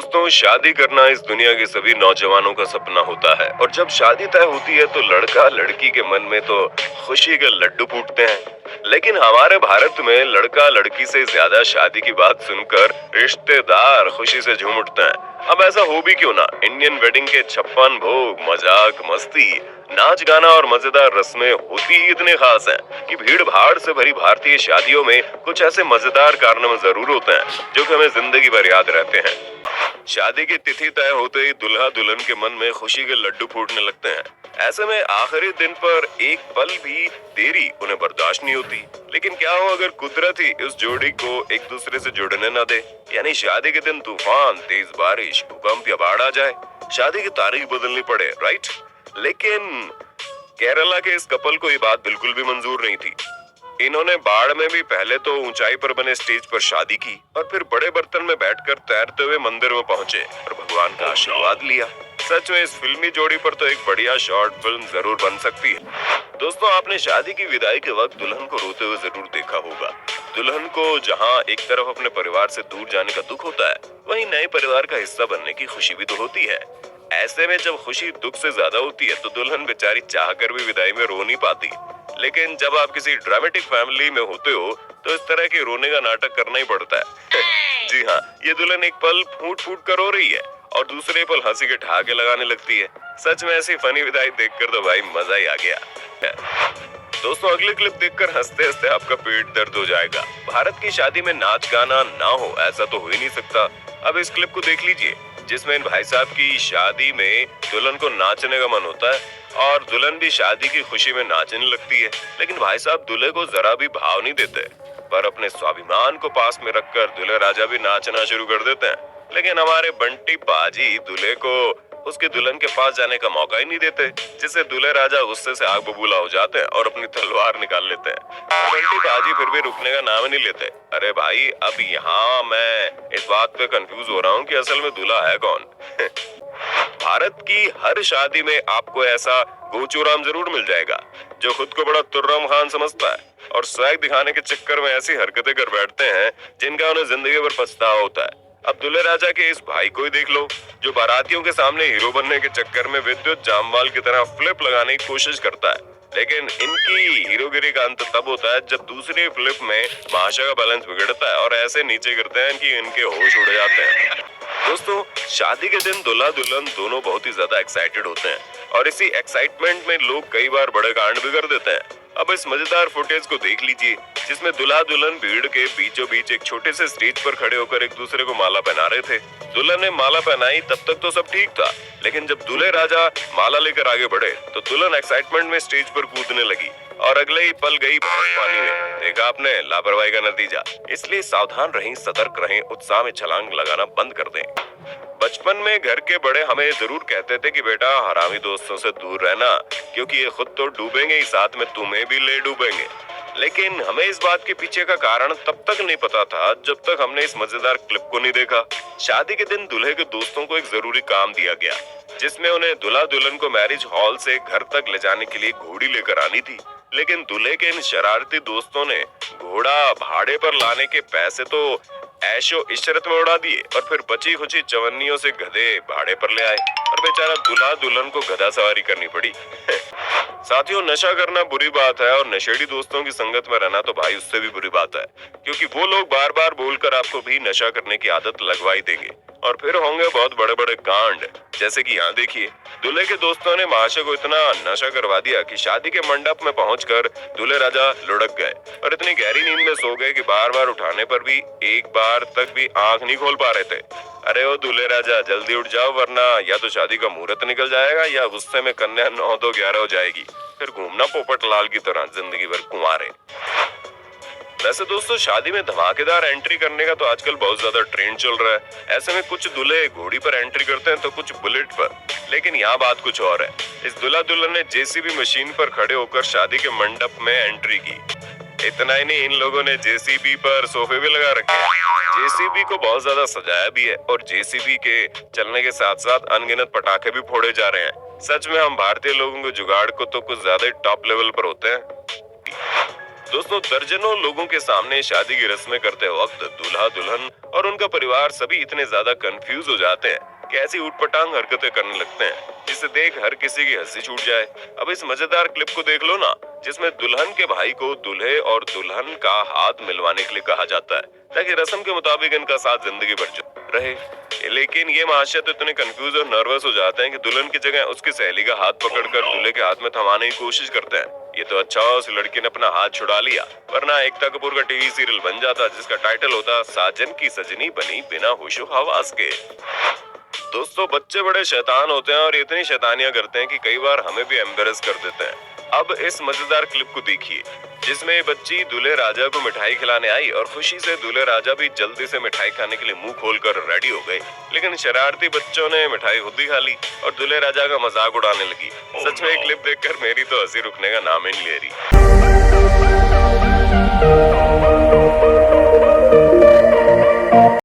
दोस्तों, शादी करना इस दुनिया के सभी नौजवानों का सपना होता है और जब शादी तय होती है तो लड़का लड़की के मन में तो खुशी के लड्डू फूटते हैं। लेकिन हमारे भारत में लड़का लड़की से ज्यादा शादी की बात सुनकर रिश्तेदार खुशी से झूम उठते हैं। अब ऐसा हो भी क्यों ना, इंडियन वेडिंग के 56 भोग, मजाक, मस्ती, नाच गाना और मजेदार रस्में होती ही इतने खास हैं कि भीड़ भाड़ से भरी भारतीय शादियों में कुछ ऐसे मजेदार कारनामे जरूर होते हैं जो कि हमें जिंदगी भर याद रहते हैं। शादी की तिथि तय होते ही दुल्हा दुल्हन के मन में खुशी के लड्डू फूटने लगते हैं। ऐसे में आखिरी दिन पर एक पल भी देरी उन्हें बर्दाश्त नहीं होती। लेकिन क्या हो अगर कुदरत ही इस जोड़ी को एक दूसरे से जुड़ने न दे, यानी शादी के दिन तूफान, तेज बारिश, भूकंप या बाढ़ आ जाए, शादी की तारीख बदलनी पड़े, राइट? लेकिन केरला के इस कपल को ये बात बिल्कुल भी मंजूर नहीं थी। इन्होंने बाढ़ में भी पहले तो ऊंचाई पर बने स्टेज पर शादी की और फिर बड़े बर्तन में बैठकर तैरते हुए मंदिर में पहुंचे और भगवान का आशीर्वाद लिया। सच में इस फिल्मी जोड़ी पर तो एक बढ़िया शॉर्ट फिल्म जरूर बन सकती है। दोस्तों, आपने शादी की विदाई के वक्त दुल्हन को रोते हुए जरूर देखा होगा। दुल्हन को जहां एक तरफ अपने परिवार से दूर जाने का दुख होता है, वहीं नए परिवार का हिस्सा बनने की खुशी भी तो होती है। ऐसे में जब खुशी दुख से ज्यादा होती है तो दुल्हन बेचारी चाहकर भी विदाई में रो नहीं पाती। लेकिन जब आप किसी ड्रामेटिक फैमिली में होते हो तो इस तरह के रोने का नाटक करना ही पड़ता है। जी हाँ, ये दुल्हन एक पल फूट फूट कर रो रही है और दूसरे पल हंसी के ठहाके लगाने लगती है। सच में ऐसी फनी विदाई देखकर तो भाई मजा ही आ गया। दोस्तों, अगली क्लिप देखकर हंसते हंसते आपका पेट दर्द हो जाएगा। भारत की शादी में नाच गाना ना हो ऐसा तो हो ही नहीं सकता। अब इस क्लिप को देख लीजिए जिसमें इन भाई साहब की शादी में दुल्हन को नाचने का मन होता है और दुल्हन भी शादी की खुशी में नाचने लगती है। लेकिन भाई साहब दूल्हे को जरा भी भाव नहीं देते, पर अपने स्वाभिमान को पास में रखकर दूल्हे राजा भी नाचना शुरू कर देते हैं। लेकिन हमारे बंटी बाजी दूल्हे को उसके दुल्हन के पास जाने का मौका ही नहीं देते, जिससे दूल्हे राजा गुस्से से आग बबूला हो जाते हैं और अपनी तलवार निकाल लेते हैं। बंटी बाजी फिर भी रुकने का नाम नहीं लेते। अरे भाई, अब यहाँ मैं इस बात पे कंफ्यूज हो रहा हूँ कि असल में दूल्हा है कौन। भारत की हर शादी में आपको ऐसा गोचूराम जरूर मिल जाएगा जो खुद को बड़ा तुर्रम खान समझता है और स्वैग दिखाने के चक्कर में ऐसी हरकतें कर बैठते हैं जिनका उन्हें जिंदगी भर पछतावा होता है। अब दूल्हे राजा के इस भाई को ही देख लो जो बारातियों के सामने हीरो बनने के चक्कर में विद्युत जामवाल की तरह फ्लिप लगाने की कोशिश करता है। लेकिन इनकी हीरोगिरी का अंत तब होता है जब दूसरी फ्लिप में भाषा का बैलेंस बिगड़ता है और ऐसे नीचे गिरते हैं कि इनके होश उड़ जाते हैं। दोस्तों, शादी के दिन दूल्हा दुल्हन दोनों बहुत ही ज्यादा एक्साइटेड होते हैं और इसी एक्साइटमेंट में लोग कई बार बड़े कांड भी कर देते हैं। अब इस मजेदार फुटेज को देख लीजिए जिसमें दूल्हा दुल्हन भीड़ के बीचों बीच एक छोटे से स्टेज पर खड़े होकर एक दूसरे को माला पहना रहे थे। दुल्हन ने माला पहनाई तब तक तो सब ठीक था, लेकिन जब दूल्हे राजा माला लेकर आगे बढ़े तो दुल्हन एक्साइटमेंट में स्टेज पर कूदने लगी और अगले ही पल गई पानी में। देखा आपने लापरवाही का नतीजा। इसलिए सावधान रहें, सतर्क रहें, उत्साह में छलांग लगाना बंद कर दें। बचपन में घर के बड़े हमें जरूर कहते थे कि बेटा हरामी दोस्तों से दूर रहना, क्योंकि ये खुद तो डूबेंगे ही, साथ में तुम्हें भी ले डूबेंगे। लेकिन हमें इस बात के पीछे का कारण तब तक नहीं पता था जब तक हमने इस मजेदार क्लिप को नहीं देखा। शादी के दिन दूल्हे के दोस्तों को एक जरूरी काम दिया गया जिसमें उन्हें दूल्हा दुल्हन को मैरिज हॉल से घर तक ले जाने के लिए घोड़ी लेकर आनी थी। लेकिन दूल्हे के इन शरारती दोस्तों ने घोड़ा भाड़े पर लाने के पैसे तो ऐशो इशरत में उड़ा दिए और फिर बची खुची चवन्नियों से गधे भाड़े पर ले आए और बेचारा दूल्हा दुल्हन को गधा सवारी करनी पड़ी। साथियों, नशा करना बुरी बात है और नशेड़ी दोस्तों की संगत में रहना तो भाई उससे भी बुरी बात है, क्योंकि वो लोग बार बार बोलकर आपको भी नशा करने की आदत लगवाई देंगे और फिर होंगे बहुत बड़े बड़े कांड। जैसे कि यहाँ देखिए, दूल्हे के दोस्तों ने महाशय को इतना नशा करवा दिया कि शादी के मंडप में पहुंचकर दूल्हे राजा लुढ़क गए और इतनी गहरी नींद में सो गए कि बार बार उठाने पर भी एक बार तक भी आंख नहीं खोल पा रहे थे। अरे ओ दूल्हे राजा, जल्दी उठ जाओ वरना या तो शादी का मुहूर्त निकल जाएगा या गुस्से में कन्या 9 2 11 हो जाएगी, फिर घूमना पोपट लाल की तरह जिंदगी भर कुंवारे। वैसे दोस्तों, शादी में धमाकेदार एंट्री करने का तो आजकल बहुत ज्यादा ट्रेंड चल रहा है। ऐसे में कुछ दूल्हे घोड़ी पर एंट्री करते हैं तो कुछ बुलेट पर। लेकिन यहाँ बात कुछ और है। इस दूल्हा दुल्हन ने जेसीबी मशीन पर खड़े होकर शादी के मंडप में एंट्री की। इतना ही नहीं, इन लोगों ने जेसीबी पर सोफे भी लगा रखे हैं। जेसीबी को बहुत ज्यादा सजाया भी है और जेसीबी के चलने के साथ साथ अनगिनत पटाखे भी फोड़े जा रहे हैं। सच में हम भारतीय लोगों के जुगाड़ को तो कुछ ज्यादा ही टॉप लेवल पर होते हैं। दोस्तों, दर्जनों लोगों के सामने शादी की रस्में करते वक्त दूल्हा दुल्हन और उनका परिवार सभी इतने ज्यादा कंफ्यूज हो जाते हैं कि ऐसी ऊटपटांग हरकतें करने लगते हैं जिसे देख हर किसी की हंसी छूट जाए। अब इस मजेदार क्लिप को देख लो ना, जिसमें दुल्हन के भाई को दूल्हे और दुल्हन का हाथ मिलवाने के लिए कहा जाता है ताकि रस्म के मुताबिक इनका साथ जिंदगी भर रहे। लेकिन ये महाशय तो इतने कंफ्यूज और नर्वस हो जाते हैं कि दुल्हन की जगह उसकी सहेली का हाथ पकड़कर दूल्हे के हाथ में थमाने की कोशिश करते हैं। ये तो अच्छा हुआ उस लड़की ने अपना हाथ छुड़ा लिया, वरना एकता कपूर का टीवी सीरियल बन जाता जिसका टाइटल होता साजन की सजनी बनी बिना होशो हवास के। दोस्तों, बच्चे बड़े शैतान होते हैं और इतनी शैतानियां करते हैं कि कई बार हमें भी एम्बेरस कर देते हैं। अब इस मजेदार क्लिप को देखिए, जिसमें बच्ची दूल्हे राजा को मिठाई खिलाने आई और खुशी से दूल्हे राजा भी जल्दी से मिठाई खाने के लिए मुंह खोलकर रेडी हो गए। लेकिन शरारती बच्चों ने मिठाई खुद ही खा ली और दूल्हे राजा का मजाक उड़ाने लगी। सच में क्लिप देखकर मेरी तो हंसी रुकने का नाम ही नहीं ले रही।